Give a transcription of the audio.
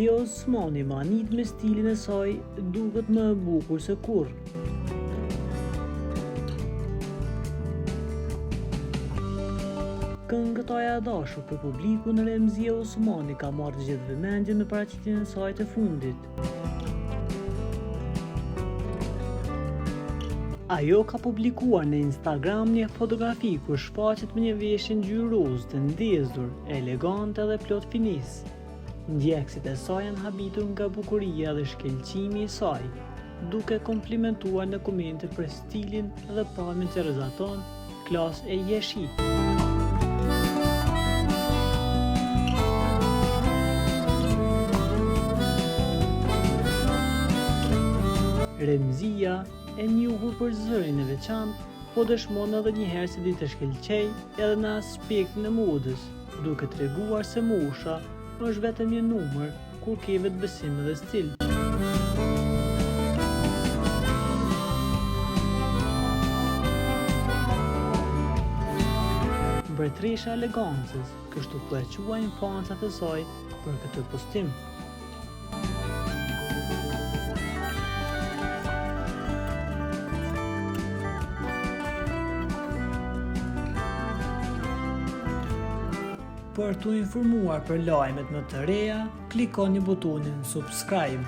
Enzia Osmani manit me stilin e saj duket më e bukur se kurrë. Këngëtarja e dashur për publikun Enzia Osmani ka marrë të gjithë vëmendjen me paraqitjen e saj të fundit. Ajo ka publikuar në Instagram një fotografi kur shfaqet me një veshje ngjyrë rozë të ndezur, elegante dhe plot finisë. Ndjekësit e saj janë habitur nga bukuria dhe shkëlqimi i saj, duke komplimentuar në komente për stilin dhe pamjen që rrezaton klasë e jeshi. Enzia, e njohur për zërin e veçantë, po dëshmon edhe një herë se di të shkëlqej edhe në aspektin e modës, duke treguar se mosha është vetëm një numër kur ke vetbesim dhe stil. Mbretëresha e elegancës, kështu po e quajnë fansat e saj për këtë postim. Për t'u informuar për lajmet më të reja, klikoni butonin subscribe.